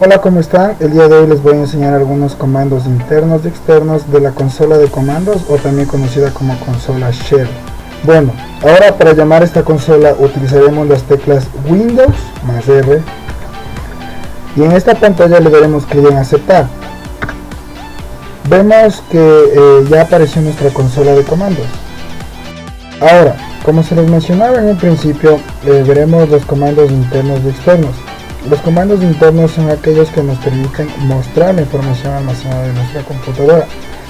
Hola, ¿cómo están? El día de hoy les voy a enseñar algunos comandos internos y externos de la consola de comandos, o también conocida como consola Shell. Bueno, ahora para llamar esta consola utilizaremos las teclas Windows más R, y en esta pantalla le daremos clic en aceptar. Vemos que ya apareció nuestra consola de comandos. Ahora, como se les mencionaba en un principio, veremos los comandos internos y externos. Los comandos internos son aquellos que nos permiten mostrar la información almacenada en nuestra computadora,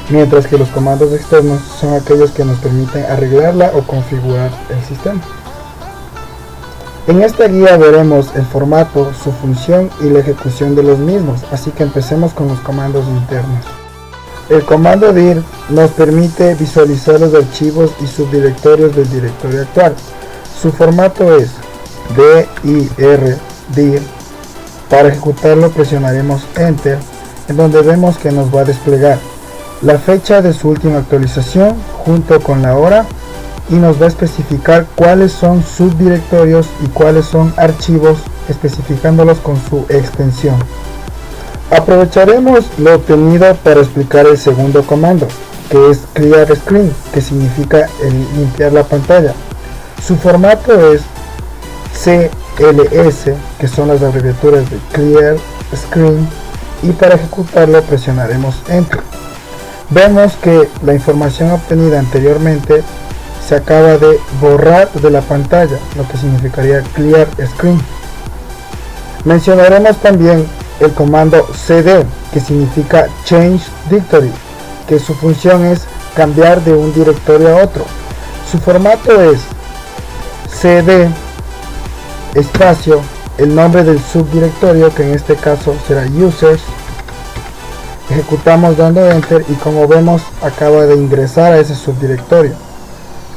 mientras que los comandos externos son aquellos que nos permiten arreglarla o configurar el sistema. En esta guía veremos el formato, su función y la ejecución de los mismos, así que empecemos con los comandos internos. El comando dir nos permite visualizar los archivos y subdirectorios del directorio actual. Su formato es dir. Para ejecutarlo presionaremos Enter, en donde vemos que nos va a desplegar la fecha de su última actualización junto con la hora, y nos va a especificar cuáles son subdirectorios y cuáles son archivos, especificándolos con su extensión. Aprovecharemos lo obtenido para explicar el segundo comando, que es Clear Screen, que significa limpiar la pantalla. Su formato es CLS, que son las abreviaturas de Clear Screen, y para ejecutarlo presionaremos Enter. Vemos que la información obtenida anteriormente se acaba de borrar de la pantalla, lo que significaría Clear Screen. Mencionaremos también el comando cd, que significa Change Directory, que su función es cambiar de un directorio a otro. Su formato es cd espacio el nombre del subdirectorio, que en este caso será users. Ejecutamos dando enter y como vemos acaba de ingresar a ese subdirectorio.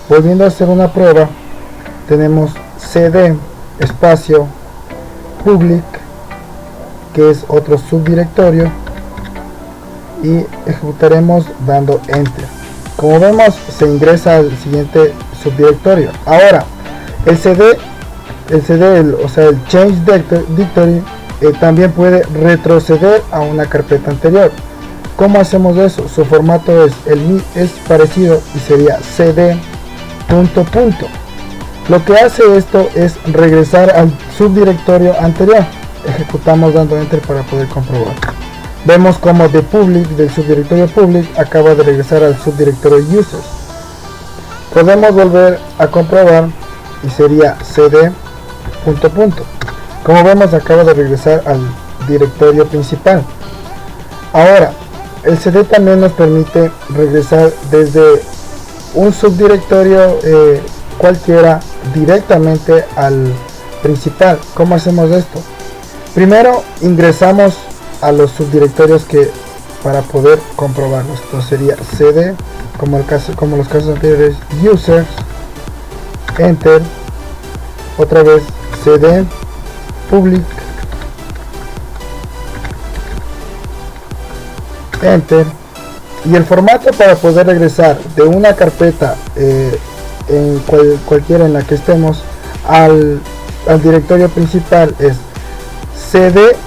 Volviendo a hacer una prueba, tenemos cd espacio public, que es otro subdirectorio, y ejecutaremos dando enter. Como vemos, se ingresa al siguiente subdirectorio. Ahora el cd, o sea el change directory, también puede retroceder a una carpeta anterior. ¿Cómo hacemos eso? Su formato es parecido y sería cd ... Lo que hace esto es regresar al subdirectorio anterior. Ejecutamos dando enter para poder comprobar. Vemos como de public, del subdirectorio public, acaba de regresar al subdirectorio users. Podemos volver a comprobar y sería cd ... Como vemos, acaba de regresar al directorio principal. Ahora el cd también nos permite regresar desde un subdirectorio cualquiera directamente al principal. ¿Cómo hacemos esto? Primero ingresamos a los subdirectorios para poder comprobarlos. Entonces sería cd, como los casos anteriores, users, enter, otra vez cd public, enter. Y el formato para poder regresar de una carpeta en cualquiera en la que estemos al directorio principal es cd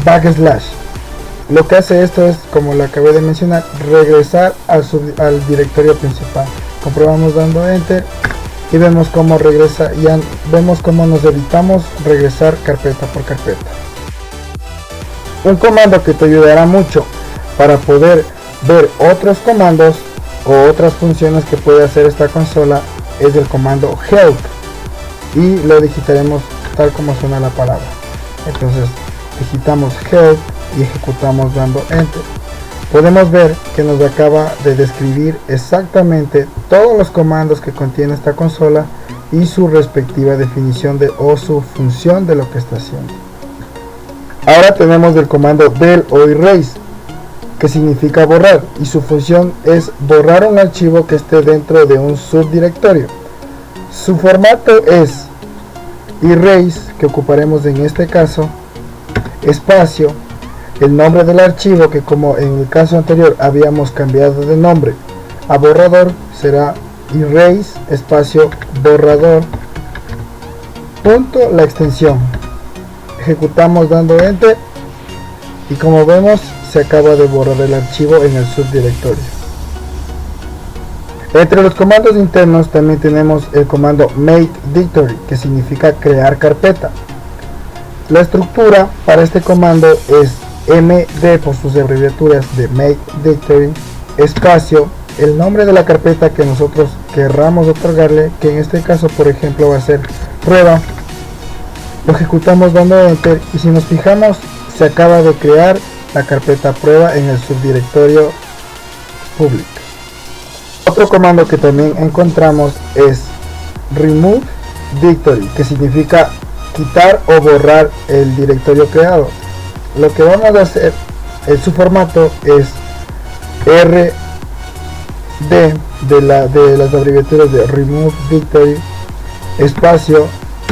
\. Lo que hace esto es, como lo acabé de mencionar, regresar al directorio principal. Comprobamos dando enter y vemos cómo regresa, y vemos cómo nos evitamos regresar carpeta por carpeta. Un comando que te ayudará mucho para poder ver otros comandos o otras funciones que puede hacer esta consola es el comando help, y lo digitaremos tal como suena la palabra. Entonces digitamos help y ejecutamos dando enter. Podemos ver que nos acaba de describir exactamente todos los comandos que contiene esta consola y su respectiva definición o su función de lo que está haciendo. Ahora tenemos el comando del o erase, que significa borrar, y su función es borrar un archivo que esté dentro de un subdirectorio. Su formato es erase, que ocuparemos en este caso, espacio, el nombre del archivo, que como en el caso anterior habíamos cambiado de nombre a borrador, será erase espacio borrador punto la extensión. Ejecutamos dando enter y como vemos se acaba de borrar el archivo en el subdirectorio. Entre los comandos internos también tenemos el comando make directory, que significa crear carpeta. La estructura para este comando es md por sus abreviaturas de make directory, espacio, el nombre de la carpeta que nosotros querramos otorgarle, que en este caso por ejemplo va a ser prueba. Lo ejecutamos dando enter y si nos fijamos se acaba de crear la carpeta prueba en el subdirectorio public. Otro comando que también encontramos es remove directory, que significa quitar o borrar el directorio creado. Lo que vamos a hacer en su formato es rd de las abreviaturas de remove directory, espacio,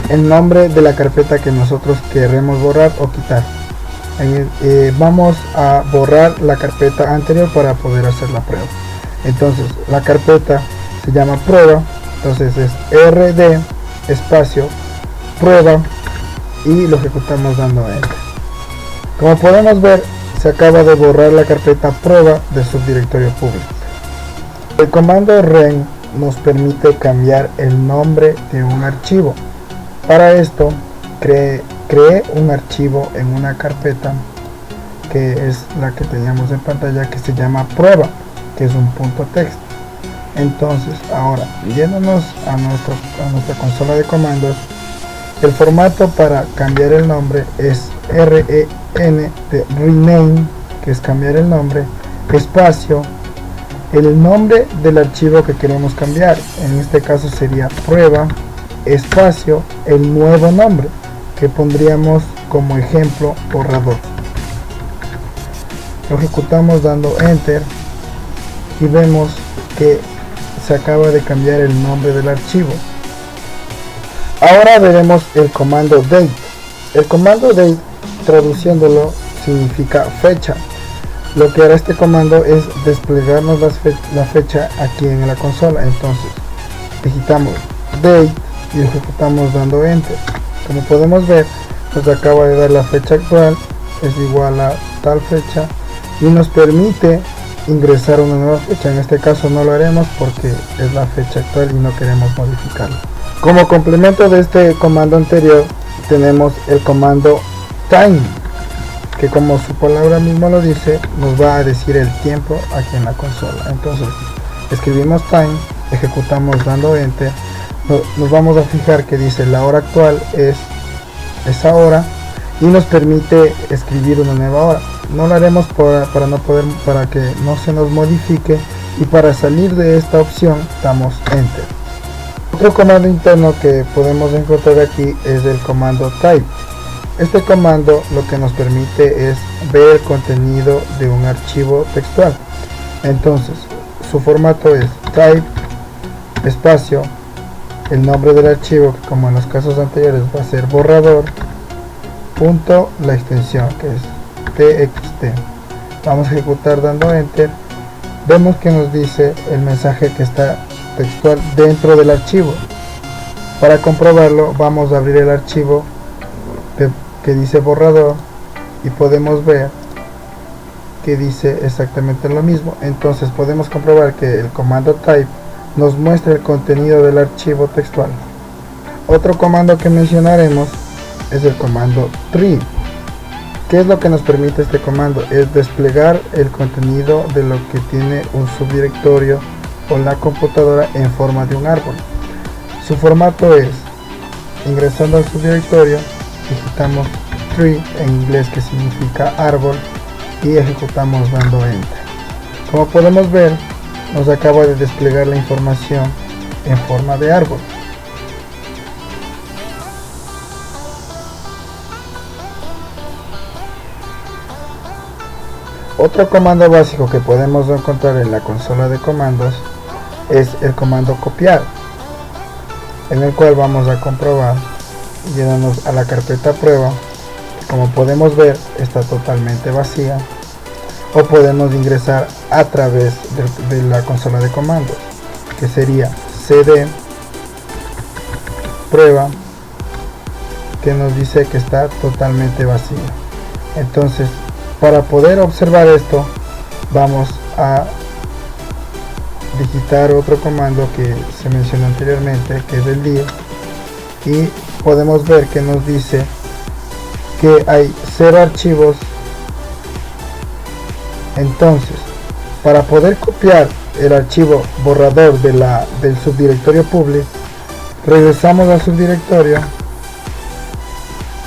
el nombre de la carpeta que nosotros queremos borrar o quitar. Vamos a borrar la carpeta anterior para poder hacer la prueba. Entonces la carpeta se llama prueba, entonces es rd espacio prueba y lo ejecutamos dando enter. Como podemos ver, se acaba de borrar la carpeta prueba del subdirectorio público. El comando ren nos permite cambiar el nombre de un archivo. Para esto creé un archivo en una carpeta que es la que teníamos en pantalla, que se llama prueba, que es un punto text. Entonces ahora yéndonos a nuestra consola de comandos, el formato para cambiar el nombre es ren de rename, que es cambiar el nombre, espacio, el nombre del archivo que queremos cambiar, en este caso sería prueba, espacio, el nuevo nombre que pondríamos como ejemplo borrador. Lo ejecutamos dando enter y vemos que se acaba de cambiar el nombre del archivo. Ahora veremos el comando date. El comando date, traduciéndolo, significa fecha. Lo que hará este comando es desplegarnos la fecha aquí en la consola. Entonces digitamos date y lo ejecutamos dando enter. Como podemos ver, nos acaba de dar la fecha actual, es igual a tal fecha, y nos permite ingresar una nueva fecha. En este caso no lo haremos porque es la fecha actual y no queremos modificarla. Como complemento de este comando anterior tenemos el comando time, que como su palabra misma lo dice, nos va a decir el tiempo aquí en la consola. Entonces escribimos time, ejecutamos dando enter, nos vamos a fijar que dice la hora actual es esa hora y nos permite escribir una nueva hora. No lo haremos para que no se nos modifique, y para salir de esta opción damos enter. Otro comando interno que podemos encontrar aquí es el comando type. Este comando lo que nos permite es ver el contenido de un archivo textual. Entonces su formato es type espacio el nombre del archivo, que como en los casos anteriores va a ser borrador, punto la extensión, que es txt. Vamos a ejecutar dando enter. Vemos que nos dice el mensaje que está textual dentro del archivo. Para comprobarlo vamos a abrir el archivo que dice borrador y podemos ver que dice exactamente lo mismo. Entonces podemos comprobar que el comando type nos muestra el contenido del archivo textual. Otro comando que mencionaremos es el comando tree. ¿Qué es lo que nos permite este comando? Es desplegar el contenido de lo que tiene un subdirectorio o la computadora en forma de un árbol. Su formato es, ingresando al subdirectorio, digitamos tree en inglés, que significa árbol, y ejecutamos dando enter. Como podemos ver, nos acaba de desplegar la información en forma de árbol. Otro comando básico que podemos encontrar en la consola de comandos es el comando copiar, en el cual vamos a comprobar yéndonos a la carpeta prueba, que como podemos ver está totalmente vacía, o podemos ingresar a través de la consola de comandos, que sería cd prueba, que nos dice que está totalmente vacía. Entonces para poder observar esto, vamos a digitar otro comando que se mencionó anteriormente, que es el dir, y podemos ver que nos dice que hay 0 archivos. Entonces, para poder copiar el archivo borrador del subdirectorio public, regresamos al subdirectorio.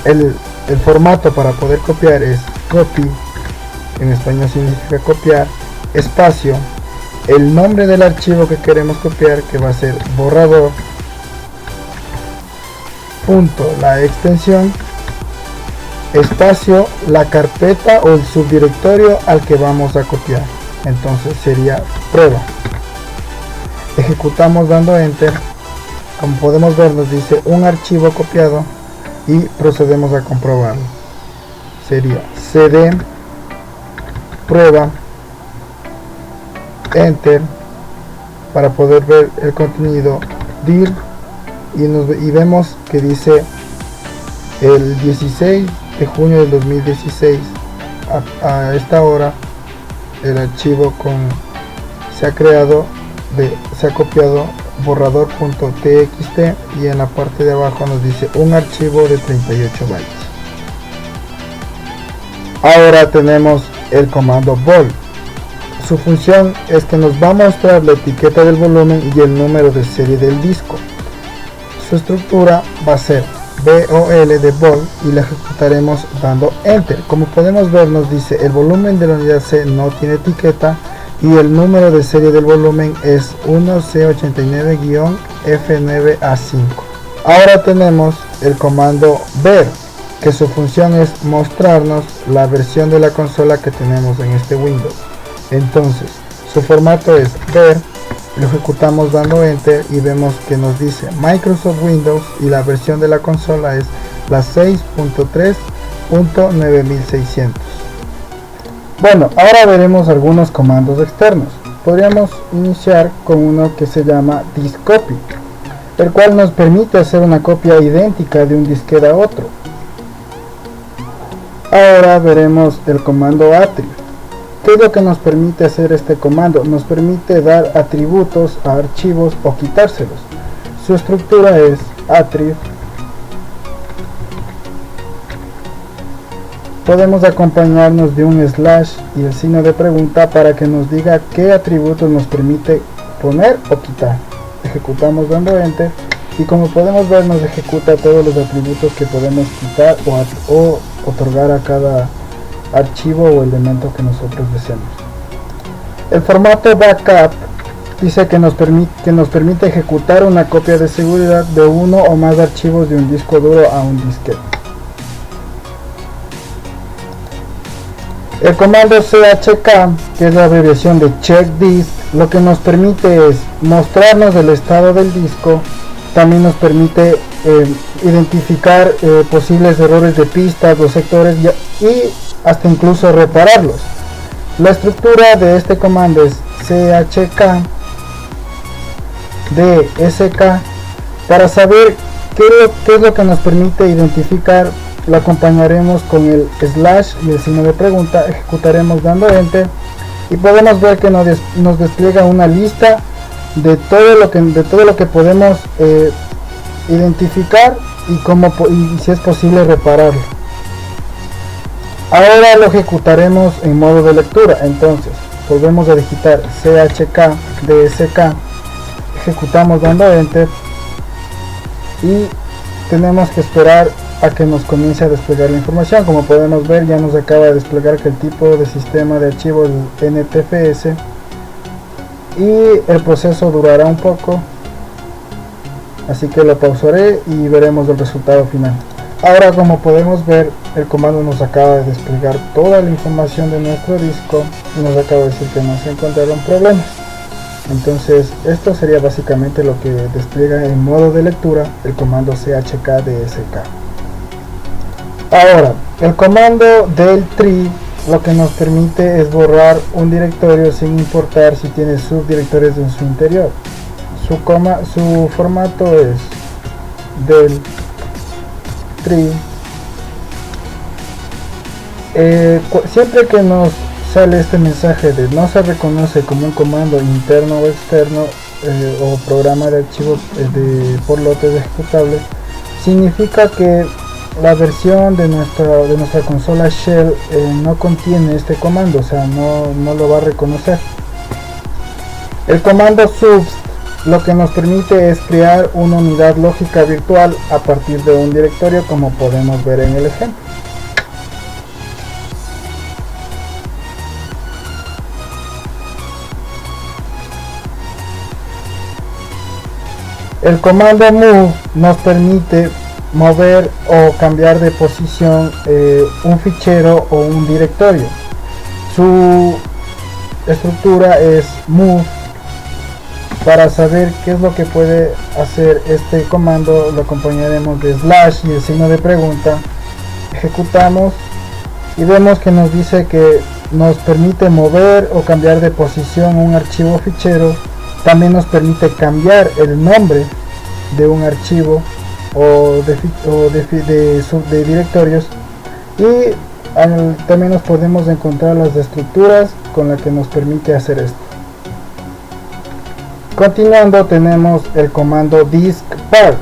El formato para poder copiar es copy, en español significa copiar, espacio, el nombre del archivo que queremos copiar, que va a ser borrador, punto, la extensión, espacio, la carpeta o el subdirectorio al que vamos a copiar. Entonces sería prueba. Ejecutamos dando enter. Como podemos ver, nos dice un archivo copiado y procedemos a comprobarlo. Sería cd prueba enter para poder ver el contenido dir, y vemos que dice el 16 de junio del 2016 a esta hora el archivo se ha copiado borrador.txt, y en la parte de abajo nos dice un archivo de 38 bytes. Ahora tenemos el comando vol. Su función es que nos va a mostrar la etiqueta del volumen y el número de serie del disco. Su estructura va a ser vol de vol y la ejecutaremos dando enter. Como podemos ver, nos dice el volumen de la unidad C no tiene etiqueta y el número de serie del volumen es 1C89-F9A5. Ahora tenemos el comando ver, que su función es mostrarnos la versión de la consola que tenemos en este Windows. Entonces, su formato es ver, lo ejecutamos dando enter y vemos que nos dice Microsoft Windows y la versión de la consola es la 6.3.9600. Bueno, ahora veremos algunos comandos externos. Podríamos iniciar con uno que se llama diskcopy, el cual nos permite hacer una copia idéntica de un disquete a otro. Ahora veremos el comando attrib. ¿Qué es lo que nos permite hacer este comando? Nos permite dar atributos a archivos o quitárselos. Su estructura es attrib. Podemos acompañarnos de un slash y el signo de pregunta para que nos diga qué atributos nos permite poner o quitar. Ejecutamos dando enter y como podemos ver nos ejecuta todos los atributos que podemos quitar o otorgar a cada archivo o elemento que nosotros deseemos. El formato backup dice que nos permite ejecutar una copia de seguridad de uno o más archivos de un disco duro a un disquete. El comando chk, que es la abreviación de check disk, lo que nos permite es mostrarnos el estado del disco. También nos permite identificar posibles errores de pistas o sectores y hasta incluso repararlos. La estructura de este comando es chk dsk. Para saber qué es lo que nos permite identificar, lo acompañaremos con el slash y el signo de pregunta. Ejecutaremos dando enter y podemos ver que nos despliega una lista de todo lo que podemos identificar y si es posible repararlo. Ahora lo ejecutaremos en modo de lectura. Entonces volvemos a digitar chk dsk, ejecutamos dando enter y tenemos que esperar a que nos comience a desplegar la información. Como podemos ver, ya nos acaba de desplegar que el tipo de sistema de archivos es NTFS y el proceso durará un poco, así que lo pausaré y veremos el resultado final. Ahora, como podemos ver, el comando nos acaba de desplegar toda la información de nuestro disco y nos acaba de decir que no se encontraron problemas. Entonces esto sería básicamente lo que despliega en modo de lectura el comando chk dsk. Ahora, el comando del tree lo que nos permite es borrar un directorio sin importar si tiene subdirectorios en su interior. Su formato es del tree Siempre que nos sale este mensaje de no se reconoce como un comando interno o externo o programa de archivo por lotes ejecutables, significa que la versión de nuestra consola shell no contiene este comando, o sea, no lo va a reconocer. El comando subst lo que nos permite es crear una unidad lógica virtual a partir de un directorio, como podemos ver en el ejemplo. El comando move nos permite mover o cambiar de posición un fichero o un directorio. Su estructura es move. Para saber qué es lo que puede hacer este comando, lo acompañaremos de slash y el signo de pregunta. Ejecutamos y vemos que nos dice que nos permite mover o cambiar de posición un archivo o fichero. También nos permite cambiar el nombre de un archivo o de directorios, y también nos podemos encontrar las estructuras con las que nos permite hacer esto. Continuando, tenemos el comando diskpart,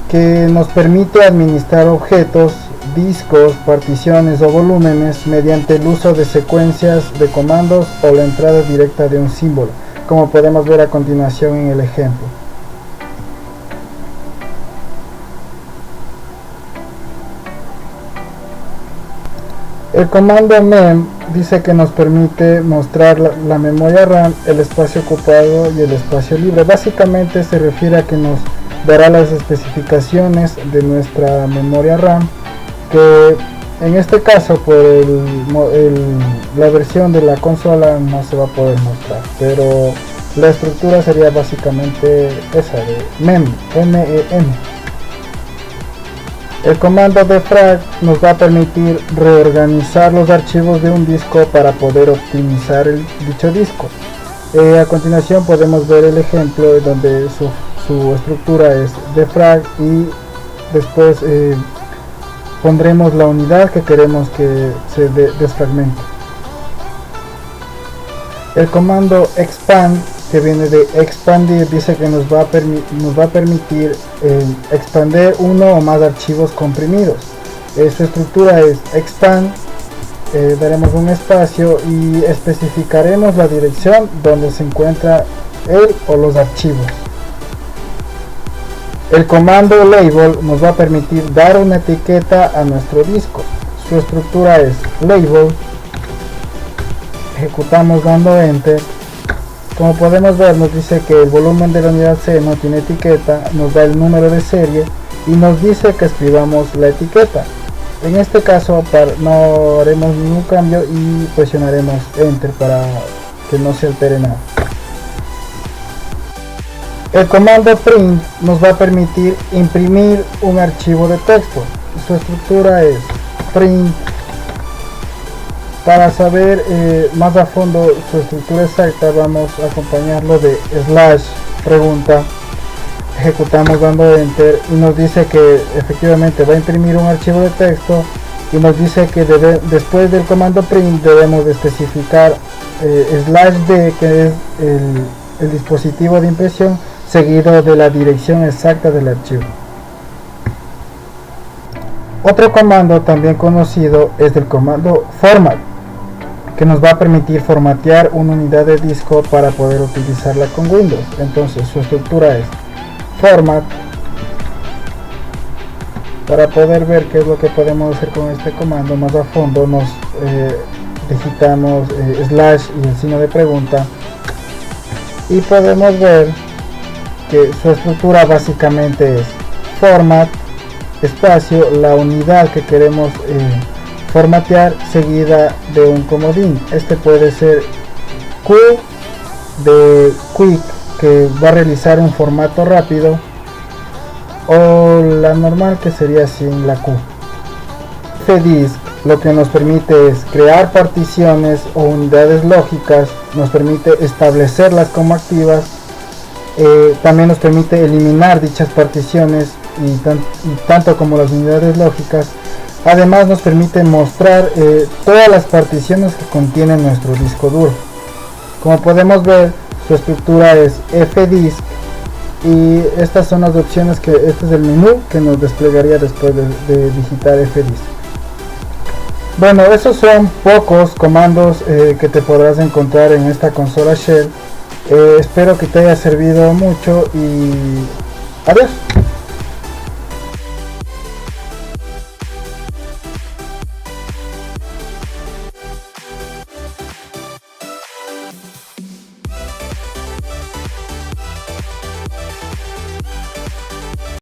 que nos permite administrar objetos, discos, particiones o volúmenes mediante el uso de secuencias de comandos o la entrada directa de un símbolo, como podemos ver a continuación en el ejemplo. El comando mem dice que nos permite mostrar la memoria RAM, el espacio ocupado y el espacio libre. Básicamente se refiere a que nos dará las especificaciones de nuestra memoria RAM, que en este caso por la versión de la consola no se va a poder mostrar, pero la estructura sería básicamente esa de mem, MEM. El comando defrag nos va a permitir reorganizar los archivos de un disco para poder optimizar dicho disco. A continuación podemos ver el ejemplo donde su estructura es defrag y después pondremos la unidad que queremos que se desfragmente. El comando expand, que viene de expandir, dice que nos va a permitir expandir uno o más archivos comprimidos. Su estructura es expand, daremos un espacio y especificaremos la dirección donde se encuentra él o los archivos. El comando label nos va a permitir dar una etiqueta a nuestro disco. Su estructura es label. Ejecutamos dando enter. Como podemos ver, nos dice que el volumen de la unidad C no tiene etiqueta, nos da el número de serie y nos dice que escribamos la etiqueta. En este caso no haremos ningún cambio y presionaremos enter para que no se altere nada. El comando print nos va a permitir imprimir un archivo de texto. Su estructura es print. Para saber más a fondo su estructura exacta, vamos a acompañarlo de slash pregunta. Ejecutamos dando enter y nos dice que efectivamente va a imprimir un archivo de texto, y nos dice que después del comando print debemos de especificar /d, que es el dispositivo de impresión, seguido de la dirección exacta del archivo. Otro comando también conocido es el comando format, que nos va a permitir formatear una unidad de disco para poder utilizarla con Windows. Entonces su estructura es format. Para poder ver qué es lo que podemos hacer con este comando más a fondo, nos digitamos slash y el signo de pregunta y podemos ver que su estructura básicamente es format, espacio, la unidad que queremos formatear, seguida de un comodín. Este puede ser Q de quick, que va a realizar un formato rápido, o la normal, que sería sin la Q. Fdisk lo que nos permite es crear particiones o unidades lógicas, nos permite establecerlas como activas, también nos permite eliminar dichas particiones y tanto como las unidades lógicas. Además nos permite mostrar todas las particiones que contiene nuestro disco duro. Como podemos ver, su estructura es FDisk y estas son las opciones este es el menú que nos desplegaría después de digitar FDisk. Bueno, esos son pocos comandos que te podrás encontrar en esta consola Shell. Espero que te haya servido mucho y adiós.